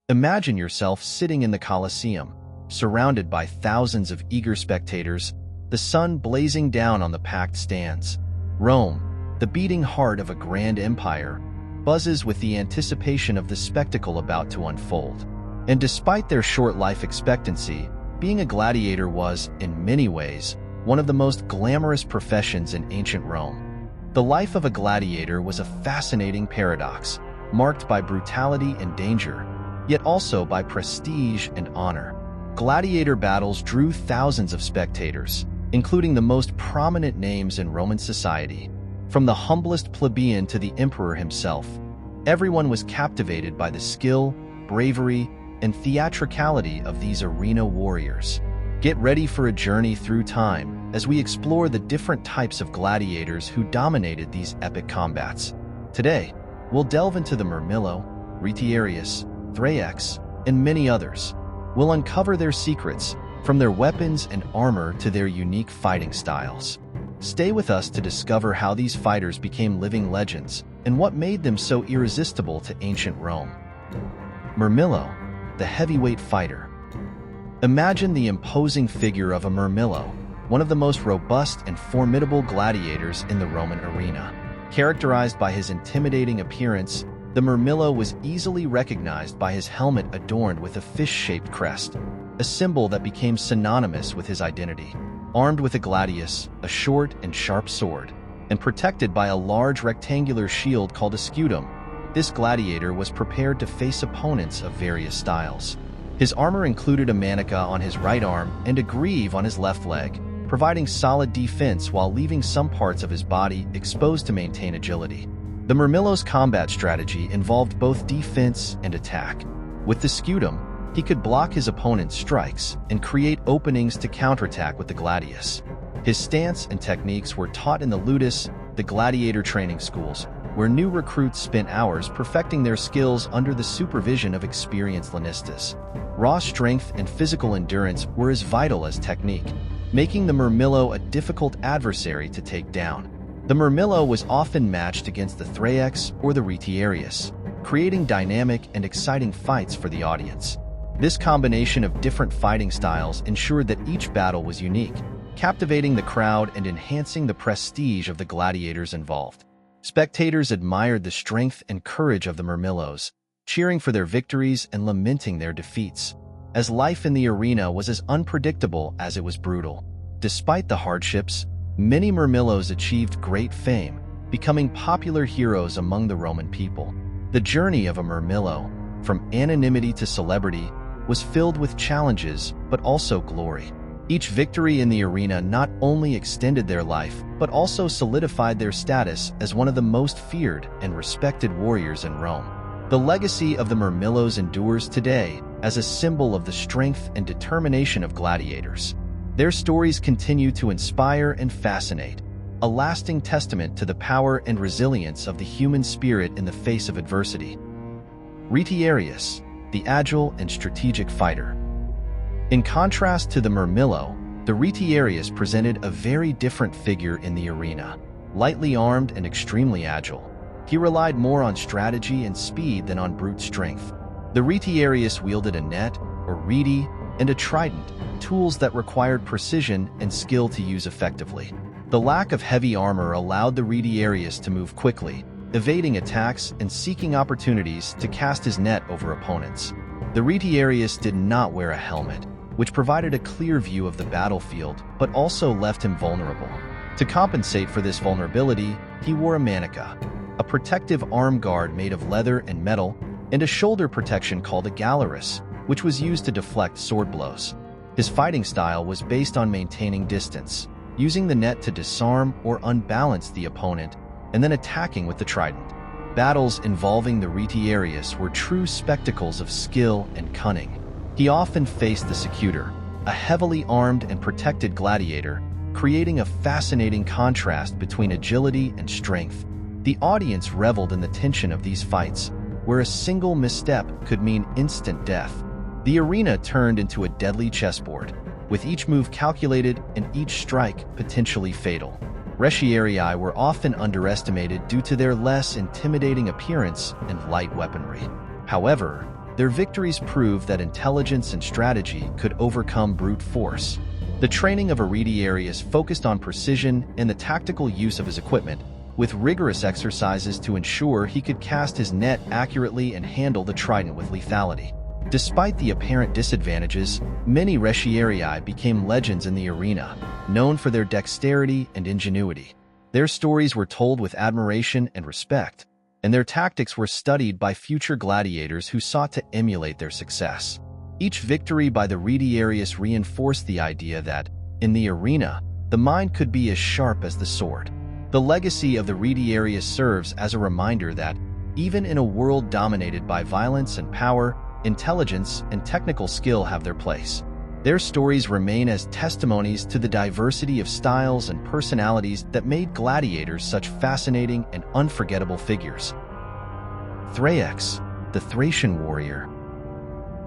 Imagine yourself sitting in the Colosseum, surrounded by thousands of eager spectators, the sun blazing down on the packed stands. Rome, the beating heart of a grand empire, buzzes with the anticipation of the spectacle about to unfold. And despite their short life expectancy, being a gladiator was, in many ways, one of the most glamorous professions in ancient Rome. The life of a gladiator was a fascinating paradox, marked by brutality and danger, yet also by prestige and honor. Gladiator battles drew thousands of spectators, including the most prominent names in Roman society. From the humblest plebeian to the emperor himself, everyone was captivated by the skill, bravery, and theatricality of these arena warriors. Get ready for a journey through time as we explore the different types of gladiators who dominated these epic combats. Today, we'll delve into the Murmillo, Retiarius, Thraex, and many others. We'll uncover their secrets, from their weapons and armor to their unique fighting styles. Stay with us to discover how these fighters became living legends and what made them so irresistible to ancient Rome. Murmillo, the heavyweight fighter. Imagine the imposing figure of a Murmillo, one of the most robust and formidable gladiators in the Roman arena. Characterized by his intimidating appearance, the Murmillo was easily recognized by his helmet adorned with a fish-shaped crest, a symbol that became synonymous with his identity. Armed with a gladius, a short and sharp sword, and protected by a large rectangular shield called a scutum, this gladiator was prepared to face opponents of various styles. His armor included a manica on his right arm and a greave on his left leg, providing solid defense while leaving some parts of his body exposed to maintain agility. The Murmillo's combat strategy involved both defense and attack. With the scutum, he could block his opponent's strikes and create openings to counterattack with the gladius. His stance and techniques were taught in the ludus, the gladiator training schools, where new recruits spent hours perfecting their skills under the supervision of experienced lanistas. Raw strength and physical endurance were as vital as technique, making the Murmillo a difficult adversary to take down. The Murmillo was often matched against the Thraex or the Retiarius, creating dynamic and exciting fights for the audience. This combination of different fighting styles ensured that each battle was unique, captivating the crowd and enhancing the prestige of the gladiators involved. Spectators admired the strength and courage of the Murmillos, cheering for their victories and lamenting their defeats, as life in the arena was as unpredictable as it was brutal. Despite the hardships, many Murmillos achieved great fame, becoming popular heroes among the Roman people. The journey of a Murmillo, from anonymity to celebrity, was filled with challenges but also glory. Each victory in the arena not only extended their life, but also solidified their status as one of the most feared and respected warriors in Rome. The legacy of the Murmillos endures today as a symbol of the strength and determination of gladiators. Their stories continue to inspire and fascinate, a lasting testament to the power and resilience of the human spirit in the face of adversity. Retiarius, the agile and strategic fighter. In contrast to the Murmillo, the Retiarius presented a very different figure in the arena. Lightly armed and extremely agile, he relied more on strategy and speed than on brute strength. The Retiarius wielded a net, or reti, and a trident, tools that required precision and skill to use effectively. The lack of heavy armor allowed the Retiarius to move quickly, evading attacks and seeking opportunities to cast his net over opponents. The Retiarius did not wear a helmet, which provided a clear view of the battlefield but also left him vulnerable. To compensate for this vulnerability, he wore a manica, a protective arm guard made of leather and metal, and a shoulder protection called a gallerus, which was used to deflect sword blows. His fighting style was based on maintaining distance, using the net to disarm or unbalance the opponent, and then attacking with the trident. Battles involving the Retiarius were true spectacles of skill and cunning. He often faced the secutor, a heavily armed and protected gladiator, creating a fascinating contrast between agility and strength. The audience reveled in the tension of these fights, where a single misstep could mean instant death. The arena turned into a deadly chessboard, with each move calculated and each strike potentially fatal. Retiarii were often underestimated due to their less intimidating appearance and light weaponry. However, Their victories proved that intelligence and strategy could overcome brute force. The training of Retiarius focused on precision and the tactical use of his equipment, with rigorous exercises to ensure he could cast his net accurately and handle the trident with lethality. Despite the apparent disadvantages, many Retiarii became legends in the arena, known for their dexterity and ingenuity. Their stories were told with admiration and respect, and their tactics were studied by future gladiators who sought to emulate their success. Each victory by the Retiarius reinforced the idea that, in the arena, the mind could be as sharp as the sword. The legacy of the Retiarius serves as a reminder that, even in a world dominated by violence and power, intelligence and technical skill have their place. Their stories remain as testimonies to the diversity of styles and personalities that made gladiators such fascinating and unforgettable figures. Thraex, the Thracian warrior.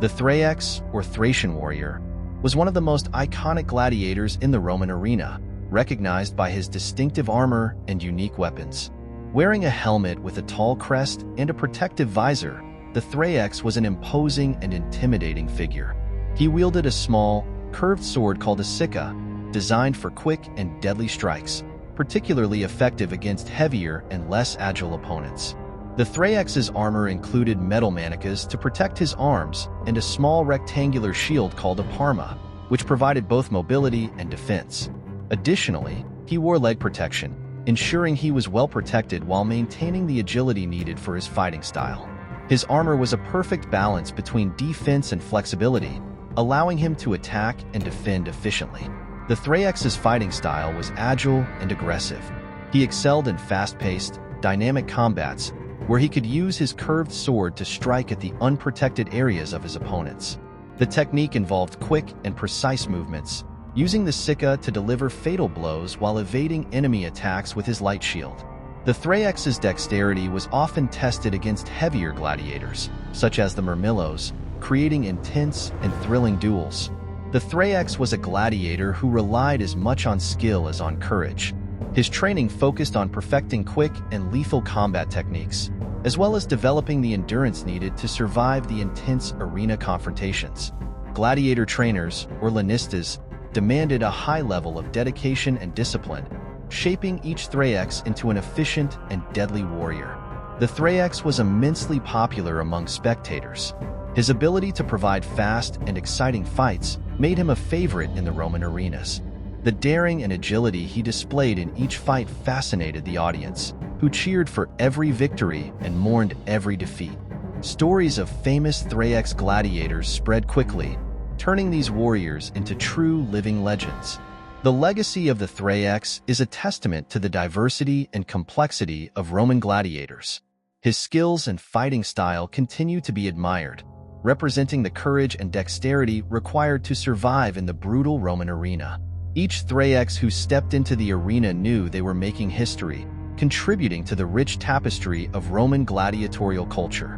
The Thraex, or Thracian warrior, was one of the most iconic gladiators in the Roman arena, recognized by his distinctive armor and unique weapons. Wearing a helmet with a tall crest and a protective visor, the Thraex was an imposing and intimidating figure. He wielded a small, curved sword called a sica, designed for quick and deadly strikes, particularly effective against heavier and less agile opponents. The Thraex's armor included metal manicas to protect his arms and a small rectangular shield called a parma, which provided both mobility and defense. Additionally, he wore leg protection, ensuring he was well protected while maintaining the agility needed for his fighting style. His armor was a perfect balance between defense and flexibility, allowing him to attack and defend efficiently. The Thraex's fighting style was agile and aggressive. He excelled in fast-paced, dynamic combats, where he could use his curved sword to strike at the unprotected areas of his opponents. The technique involved quick and precise movements, using the sica to deliver fatal blows while evading enemy attacks with his light shield. The Thraex's dexterity was often tested against heavier gladiators, such as the Murmillos, creating intense and thrilling duels. The Thraex was a gladiator who relied as much on skill as on courage. His training focused on perfecting quick and lethal combat techniques, as well as developing the endurance needed to survive the intense arena confrontations. Gladiator trainers, or lanistas, demanded a high level of dedication and discipline, shaping each Thraex into an efficient and deadly warrior. The Thraex was immensely popular among spectators. His ability to provide fast and exciting fights made him a favorite in the Roman arenas. The daring and agility he displayed in each fight fascinated the audience, who cheered for every victory and mourned every defeat. Stories of famous Thraex gladiators spread quickly, turning these warriors into true living legends. The legacy of the Thraex is a testament to the diversity and complexity of Roman gladiators. His skills and fighting style continue to be admired, representing the courage and dexterity required to survive in the brutal Roman arena. Each Thraex who stepped into the arena knew they were making history, contributing to the rich tapestry of Roman gladiatorial culture.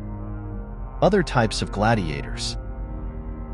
Other types of gladiators.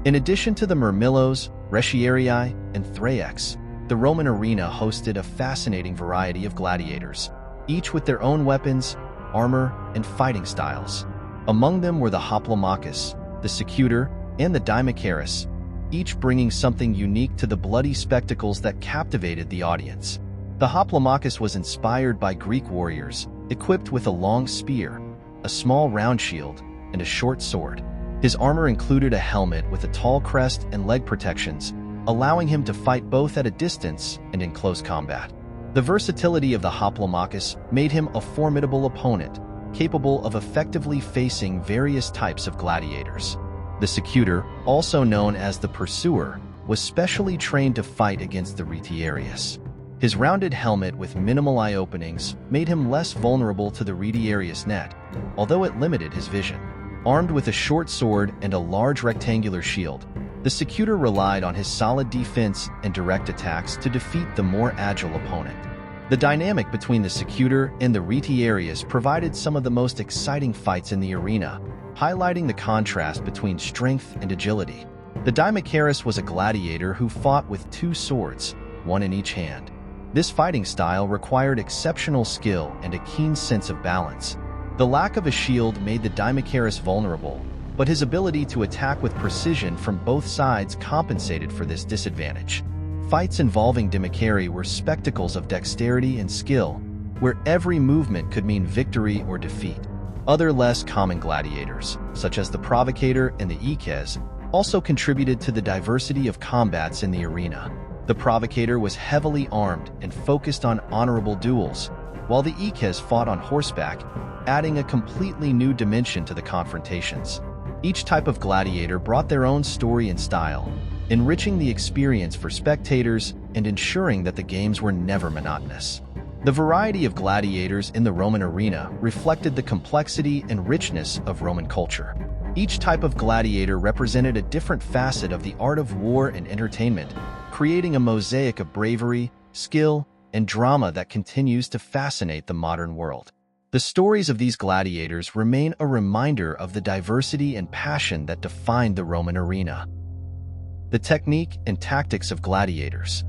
In addition to the Murmillos, Retiarii, and Thraex, the Roman arena hosted a fascinating variety of gladiators, each with their own weapons, armor, and fighting styles. Among them were the Hoplomachus, the Secutor, and the Dimacharius, each bringing something unique to the bloody spectacles that captivated the audience. The Hoplomachus was inspired by Greek warriors, equipped with a long spear, a small round shield, and a short sword. His armor included a helmet with a tall crest and leg protections, allowing him to fight both at a distance and in close combat. The versatility of the Hoplomachus made him a formidable opponent, capable of effectively facing various types of gladiators. The Secutor, also known as the Pursuer, was specially trained to fight against the Retiarius. His rounded helmet with minimal eye openings made him less vulnerable to the Retiarius net, although it limited his vision. Armed with a short sword and a large rectangular shield, the Secutor relied on his solid defense and direct attacks to defeat the more agile opponent. The dynamic between the Secutor and the Retiarius provided some of the most exciting fights in the arena, highlighting the contrast between strength and agility. The Dimacharius was a gladiator who fought with two swords, one in each hand. This fighting style required exceptional skill and a keen sense of balance. The lack of a shield made the Dimacharius vulnerable, but his ability to attack with precision from both sides compensated for this disadvantage. Fights involving Dimikari were spectacles of dexterity and skill, where every movement could mean victory or defeat. Other less common gladiators, such as the provocator and the ikes, also contributed to the diversity of combats in the arena. The provocator was heavily armed and focused on honorable duels, while the ikes fought on horseback, adding a completely new dimension to the confrontations. Each type of gladiator brought their own story and style, enriching the experience for spectators and ensuring that the games were never monotonous. The variety of gladiators in the Roman arena reflected the complexity and richness of Roman culture. Each type of gladiator represented a different facet of the art of war and entertainment, creating a mosaic of bravery, skill, and drama that continues to fascinate the modern world. The stories of these gladiators remain a reminder of the diversity and passion that defined the Roman arena. The technique and tactics of gladiators.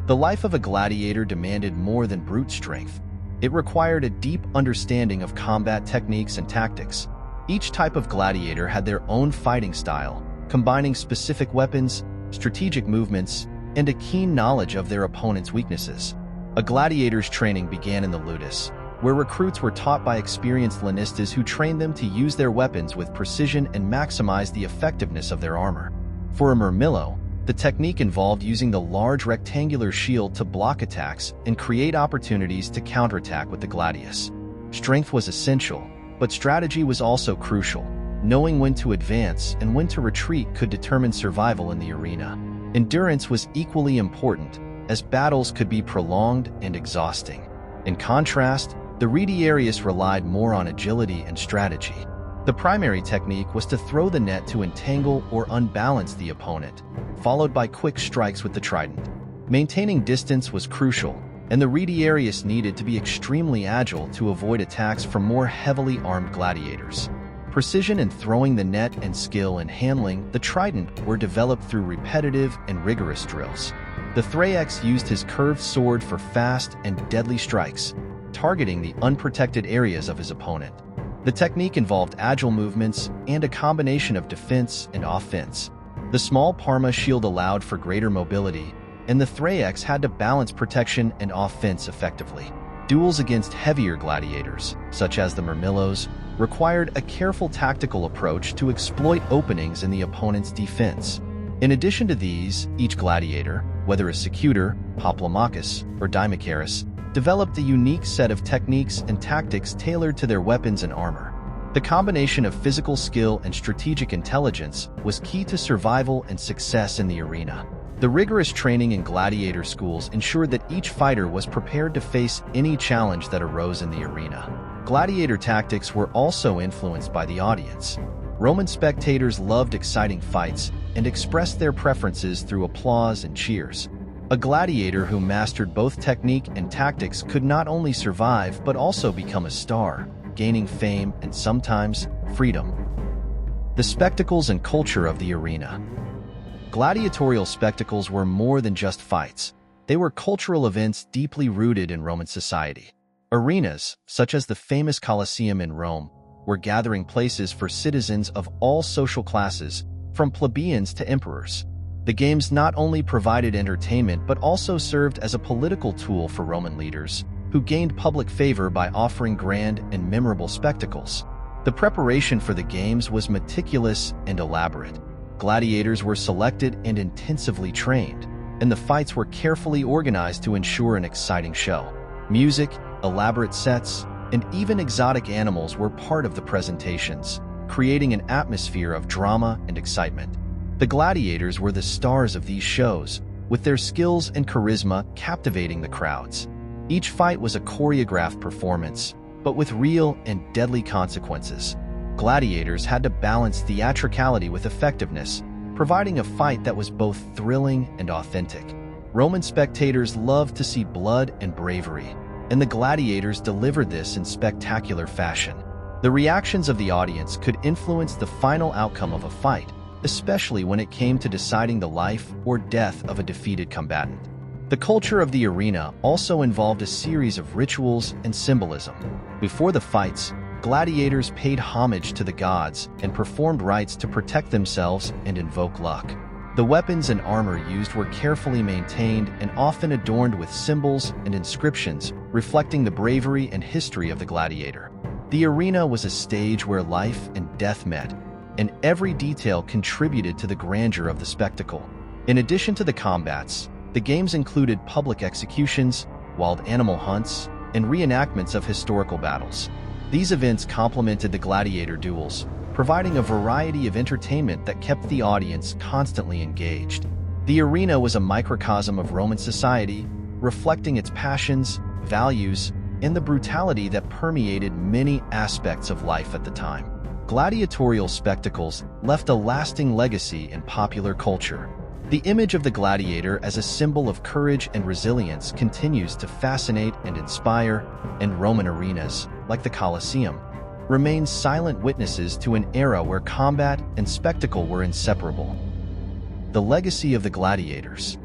The life of a gladiator demanded more than brute strength. It required a deep understanding of combat techniques and tactics. Each type of gladiator had their own fighting style, combining specific weapons, strategic movements, and a keen knowledge of their opponent's weaknesses. A gladiator's training began in the ludus, where recruits were taught by experienced lanistas who trained them to use their weapons with precision and maximize the effectiveness of their armor. For a Murmillo, the technique involved using the large rectangular shield to block attacks and create opportunities to counterattack with the gladius. Strength was essential, but strategy was also crucial. Knowing when to advance and when to retreat could determine survival in the arena. Endurance was equally important, as battles could be prolonged and exhausting. In contrast, the Retiarius relied more on agility and strategy. The primary technique was to throw the net to entangle or unbalance the opponent, followed by quick strikes with the trident. Maintaining distance was crucial, and the Retiarius needed to be extremely agile to avoid attacks from more heavily armed gladiators. Precision in throwing the net and skill in handling the trident were developed through repetitive and rigorous drills. The Thraex used his curved sword for fast and deadly strikes, targeting the unprotected areas of his opponent. The technique involved agile movements and a combination of defense and offense. The small Parma shield allowed for greater mobility, and the Thraex had to balance protection and offense effectively. Duels against heavier gladiators, such as the Murmillos, required a careful tactical approach to exploit openings in the opponent's defense. In addition to these, each gladiator, whether a secutor, hoplomachus, or dimachus, developed a unique set of techniques and tactics tailored to their weapons and armor. The combination of physical skill and strategic intelligence was key to survival and success in the arena. The rigorous training in gladiator schools ensured that each fighter was prepared to face any challenge that arose in the arena. Gladiator tactics were also influenced by the audience. Roman spectators loved exciting fights and expressed their preferences through applause and cheers. A gladiator who mastered both technique and tactics could not only survive but also become a star, gaining fame and sometimes freedom. The spectacles and culture of the arena. Gladiatorial spectacles were more than just fights. They were cultural events deeply rooted in Roman society. Arenas, such as the famous Colosseum in Rome, were gathering places for citizens of all social classes, from plebeians to emperors. The games not only provided entertainment but also served as a political tool for Roman leaders, who gained public favor by offering grand and memorable spectacles. The preparation for the games was meticulous and elaborate. Gladiators were selected and intensively trained, and the fights were carefully organized to ensure an exciting show. Music, elaborate sets, and even exotic animals were part of the presentations, creating an atmosphere of drama and excitement. The gladiators were the stars of these shows, with their skills and charisma captivating the crowds. Each fight was a choreographed performance, but with real and deadly consequences. Gladiators had to balance theatricality with effectiveness, providing a fight that was both thrilling and authentic. Roman spectators loved to see blood and bravery, and the gladiators delivered this in spectacular fashion. The reactions of the audience could influence the final outcome of a fight, especially when it came to deciding the life or death of a defeated combatant. The culture of the arena also involved a series of rituals and symbolism. Before the fights, gladiators paid homage to the gods and performed rites to protect themselves and invoke luck. The weapons and armor used were carefully maintained and often adorned with symbols and inscriptions reflecting the bravery and history of the gladiator. The arena was a stage where life and death met, and every detail contributed to the grandeur of the spectacle. In addition to the combats, the games included public executions, wild animal hunts, and reenactments of historical battles. These events complemented the gladiator duels, providing a variety of entertainment that kept the audience constantly engaged. The arena was a microcosm of Roman society, reflecting its passions, values, and the brutality that permeated many aspects of life at the time. Gladiatorial spectacles left a lasting legacy in popular culture. The image of the gladiator as a symbol of courage and resilience continues to fascinate and inspire, and Roman arenas, like the Colosseum, remain silent witnesses to an era where combat and spectacle were inseparable. The legacy of the gladiators.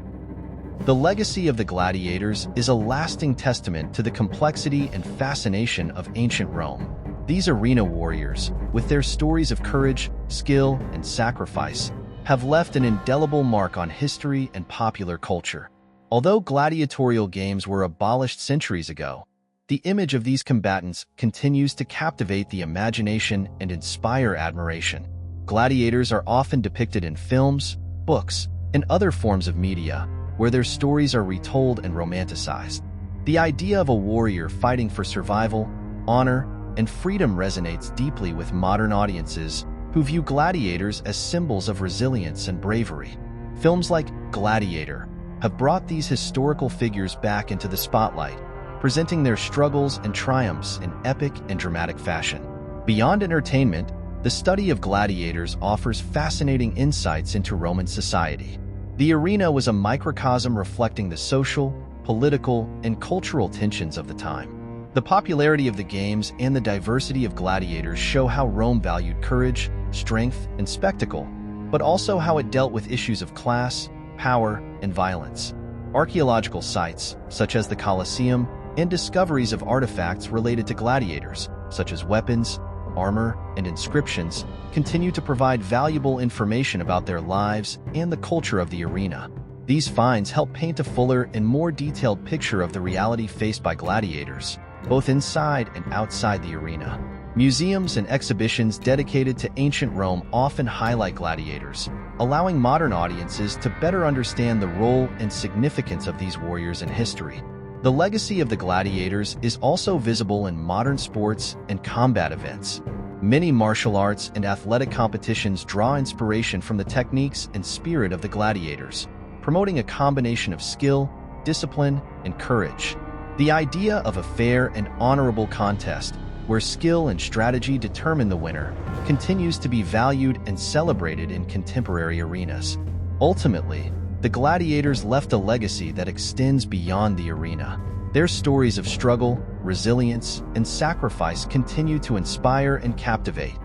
The legacy of the gladiators is a lasting testament to the complexity and fascination of ancient Rome. These arena warriors, with their stories of courage, skill, and sacrifice, have left an indelible mark on history and popular culture. Although gladiatorial games were abolished centuries ago, the image of these combatants continues to captivate the imagination and inspire admiration. Gladiators are often depicted in films, books, and other forms of media, where their stories are retold and romanticized. The idea of a warrior fighting for survival, honor, and freedom resonates deeply with modern audiences who view gladiators as symbols of resilience and bravery. Films like Gladiator have brought these historical figures back into the spotlight, presenting their struggles and triumphs in epic and dramatic fashion. Beyond entertainment, the study of gladiators offers fascinating insights into Roman society. The arena was a microcosm reflecting the social, political, and cultural tensions of the time. The popularity of the games and the diversity of gladiators show how Rome valued courage, strength, and spectacle, but also how it dealt with issues of class, power, and violence. Archaeological sites, such as the Colosseum, and discoveries of artifacts related to gladiators, such as weapons, armor, and inscriptions, continue to provide valuable information about their lives and the culture of the arena. These finds help paint a fuller and more detailed picture of the reality faced by gladiators, both inside and outside the arena. Museums and exhibitions dedicated to ancient Rome often highlight gladiators, allowing modern audiences to better understand the role and significance of these warriors in history. The legacy of the gladiators is also visible in modern sports and combat events. Many martial arts and athletic competitions draw inspiration from the techniques and spirit of the gladiators, promoting a combination of skill, discipline, and courage. The idea of a fair and honorable contest, where skill and strategy determine the winner, continues to be valued and celebrated in contemporary arenas. Ultimately, the gladiators left a legacy that extends beyond the arena. Their stories of struggle, resilience, and sacrifice continue to inspire and captivate,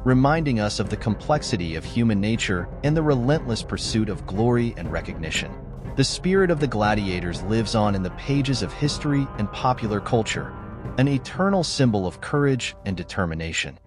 reminding us of the complexity of human nature and the relentless pursuit of glory and recognition. The spirit of the gladiators lives on in the pages of history and popular culture, an eternal symbol of courage and determination.